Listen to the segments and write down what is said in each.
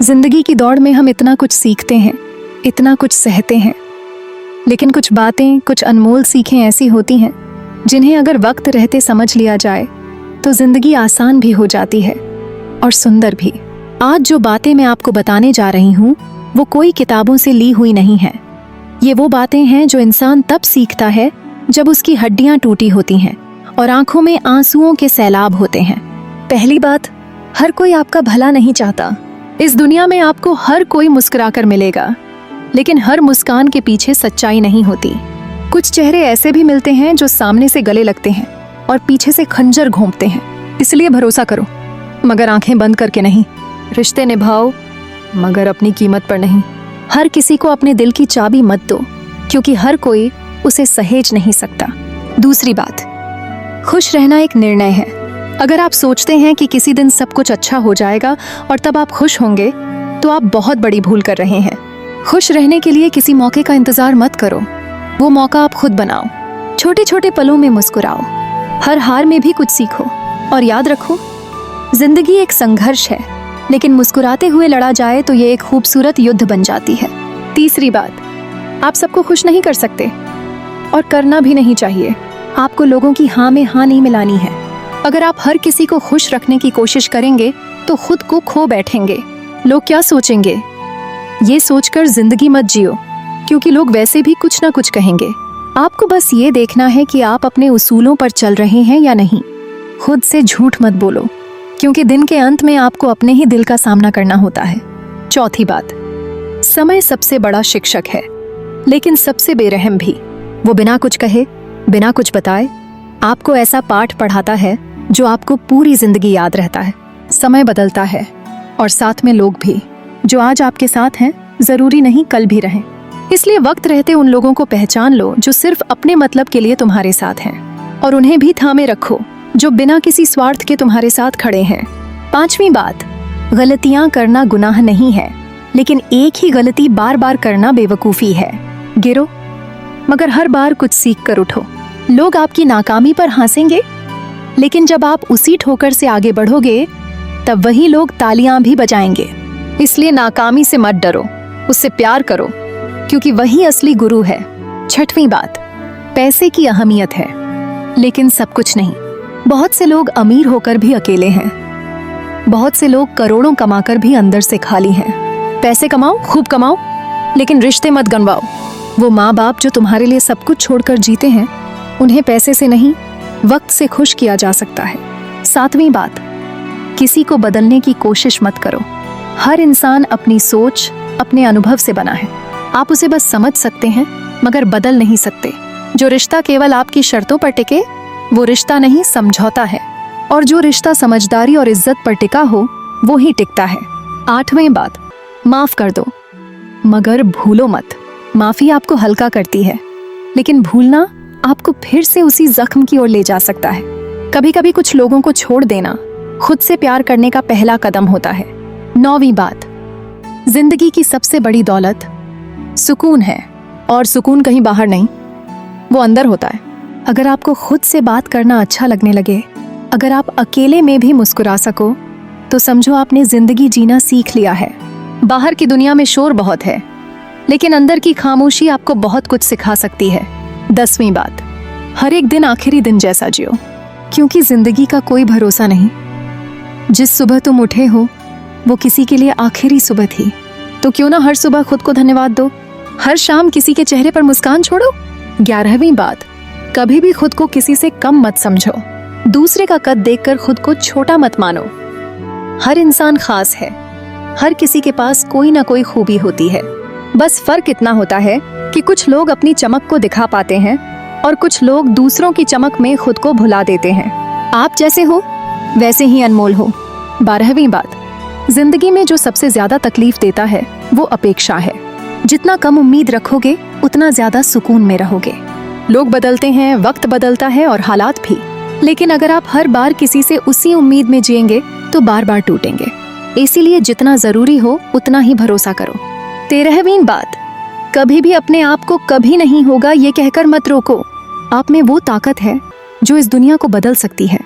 जिंदगी की दौड़ में हम इतना कुछ सीखते हैं, इतना कुछ सहते हैं, लेकिन कुछ बातें, कुछ अनमोल सीखें ऐसी होती हैं जिन्हें अगर वक्त रहते समझ लिया जाए तो जिंदगी आसान भी हो जाती है और सुंदर भी। आज जो बातें मैं आपको बताने जा रही हूँ वो कोई किताबों से ली हुई नहीं है। ये वो बातें हैं जो इंसान तब सीखता है जब उसकी हड्डियां टूटी होती हैं और आंखों में आंसुओं के सैलाब होते हैं। पहली बात, हर कोई आपका भला नहीं चाहता। इस दुनिया में आपको हर कोई मुस्कुराकर मिलेगा, लेकिन हर मुस्कान के पीछे सच्चाई नहीं होती। कुछ चेहरे ऐसे भी मिलते हैं जो सामने से गले लगते हैं और पीछे से खंजर घोंपते हैं। इसलिए भरोसा करो, मगर आंखें बंद करके नहीं। रिश्ते निभाओ, मगर अपनी कीमत पर नहीं। हर किसी को अपने दिल की चाबी मत दो, क्योंकि हर कोई उसे सहेज नहीं सकता। दूसरी बात, खुश रहना एक निर्णय है। अगर आप सोचते हैं कि किसी दिन सब कुछ अच्छा हो जाएगा और तब आप खुश होंगे, तो आप बहुत बड़ी भूल कर रहे हैं। खुश रहने के लिए किसी मौके का इंतजार मत करो, वो मौका आप खुद बनाओ। छोटे छोटे पलों में मुस्कुराओ, हर हार में भी कुछ सीखो और याद रखो, जिंदगी एक संघर्ष है, लेकिन मुस्कुराते हुए लड़ा जाए तो ये एक खूबसूरत युद्ध बन जाती है। तीसरी बात, आप सबको खुश नहीं कर सकते और करना भी नहीं चाहिए। आपको लोगों की हाँ में हाँ नहीं मिलानी है। अगर आप हर किसी को खुश रखने की कोशिश करेंगे तो खुद को खो बैठेंगे। लोग क्या सोचेंगे, ये सोचकर जिंदगी मत जियो, क्योंकि लोग वैसे भी कुछ ना कुछ कहेंगे। आपको बस ये देखना है कि आप अपने उसूलों पर चल रहे हैं या नहीं। खुद से झूठ मत बोलो, क्योंकि दिन के अंत में आपको अपने ही दिल का सामना करना होता है। चौथी बात, समय सबसे बड़ा शिक्षक है, लेकिन सबसे बेरहम भी। वो बिना कुछ कहे, बिना कुछ बताए आपको ऐसा पाठ पढ़ाता है जो आपको पूरी जिंदगी याद रहता है। समय बदलता है और साथ में लोग भी। जो आज आपके साथ हैं, जरूरी नहीं कल भी रहें। इसलिए वक्त रहते उन लोगों को पहचान लो जो सिर्फ अपने मतलब के लिए तुम्हारे साथ हैं, और उन्हें भी थामे रखो जो बिना किसी स्वार्थ के तुम्हारे साथ खड़े हैं। पांचवी बात, गलतियां करना गुनाह नहीं है, लेकिन एक ही गलती बार बार करना बेवकूफी है। गिरो, मगर हर बार कुछ सीख कर उठो। लोग आपकी नाकामी पर हंसेंगे, लेकिन जब आप उसी ठोकर से आगे बढ़ोगे तब वही लोग तालियां भी बजाएंगे। इसलिए नाकामी से मत डरो, उससे प्यार करो, क्योंकि वही असली गुरु है। छठवीं बात, पैसे की अहमियत है, लेकिन सब कुछ नहीं। बहुत से लोग अमीर होकर भी अकेले हैं। बहुत से लोग करोड़ों कमाकर भी अंदर से खाली हैं। पैसे कमाओ, खूब कमाओ, लेकिन रिश्ते मत गंवाओ। वो माँ बाप जो तुम्हारे लिए सब कुछ छोड़कर जीते हैं, उन्हें पैसे से नहीं, वक्त से खुश किया जा सकता है। सातवीं बात, किसी को बदलने की कोशिश मत करो। हर इंसान अपनी सोच, अपने अनुभव से बना है। आप उसे बस समझ सकते हैं, मगर बदल नहीं सकते। जो रिश्ता केवल आपकी शर्तों पर टिके, वो रिश्ता नहीं, समझौता है। और जो रिश्ता समझदारी और इज्जत पर टिका हो, वो ही टिकता है। आठवीं बात, माफ कर दो, मगर भूलो मत। माफी आपको हल्का करती है, लेकिन भूलना आपको फिर से उसी जख्म की ओर ले जा सकता है। कभी कभी कुछ लोगों को छोड़ देना खुद से प्यार करने का पहला कदम होता है। नौवीं बात, जिंदगी की सबसे बड़ी दौलत सुकून है, और सुकून कहीं बाहर नहीं, वो अंदर होता है। अगर आपको खुद से बात करना अच्छा लगने लगे, अगर आप अकेले में भी मुस्कुरा सको, तो समझो आपने जिंदगी जीना सीख लिया है। बाहर की दुनिया में शोर बहुत है, लेकिन अंदर की खामोशी आपको बहुत कुछ सिखा सकती है। 10वीं बात, हर एक दिन आखिरी दिन जैसा जियो, क्योंकि जिंदगी का कोई भरोसा नहीं। जिस सुबह तुम उठे हो वो किसी के लिए आखिरी सुबह थी, तो क्यों ना हर सुबह खुद को धन्यवाद दो। हर शाम किसी के चेहरे पर मुस्कान छोड़ो। 11वीं बात, कभी भी खुद को किसी से कम मत समझो। दूसरे का कद देखकर खुद को छोटा मत मानो। हर इंसान खास है, हर किसी के पास कोई ना कोई खूबी होती है। बस फर्क इतना होता है कि कुछ लोग अपनी चमक को दिखा पाते हैं और कुछ लोग दूसरों की चमक में खुद को भुला देते हैं। आप जैसे हो वैसे ही अनमोल हो। 12वीं बात, जिंदगी में जो सबसे ज्यादा तकलीफ देता है वो अपेक्षा है। जितना कम उम्मीद रखोगे, उतना ज्यादा सुकून में रहोगे। लोग बदलते हैं, वक्त बदलता है और हालात भी, लेकिन अगर आप हर बार किसी से उसी उम्मीद में जिएंगे तो बार बार टूटेंगे। इसीलिए जितना जरूरी हो उतना ही भरोसा करो। 13वीं बात, कभी भी अपने आप को कभी नहीं होगा ये कहकर मत रोको। आप में वो ताकत है जो इस दुनिया को बदल सकती है।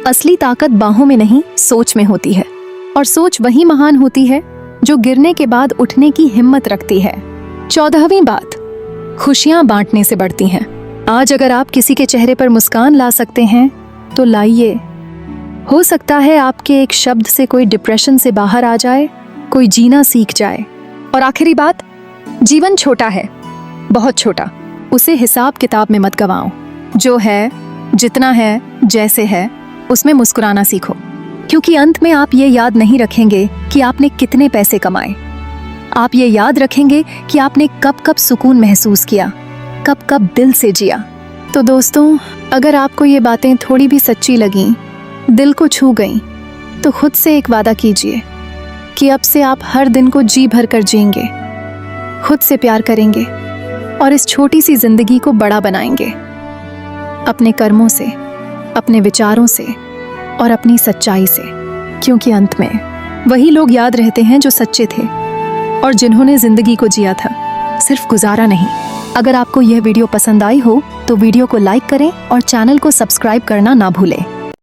असली ताकत बाहों में नहीं, सोच में होती है, और सोच वही महान होती है जो गिरने के बाद उठने की हिम्मत रखती है। 14वीं बात, खुशियां बांटने से बढ़ती हैं। आज अगर आप किसी के चेहरे पर मुस्कान ला सकते हैं तो लाइए। हो सकता है आपके एक शब्द से कोई डिप्रेशन से बाहर आ जाए, कोई जीना सीख जाए। और आखिरी बात, जीवन छोटा है, बहुत छोटा, उसे हिसाब किताब में मत गवाओ। जो है, जितना है, जैसे है, उसमें मुस्कुराना सीखो, क्योंकि अंत में आप ये याद नहीं रखेंगे कि आपने कितने पैसे कमाए। आप ये याद रखेंगे कि आपने कब कब सुकून महसूस किया, कब कब दिल से जिया। तो दोस्तों, अगर आपको ये बातें थोड़ी भी सच्ची लगीं, दिल को छू गईं, तो खुद से एक वादा कीजिए कि अब से आप हर दिन को जी भर कर जिएंगे, खुद से प्यार करेंगे और इस छोटी सी जिंदगी को बड़ा बनाएंगे, अपने कर्मों से, अपने विचारों से और अपनी सच्चाई से। क्योंकि अंत में वही लोग याद रहते हैं जो सच्चे थे और जिन्होंने जिंदगी को जिया था, सिर्फ गुजारा नहीं। अगर आपको यह वीडियो पसंद आई हो तो वीडियो को लाइक करें और चैनल को सब्सक्राइब करना ना भूलें।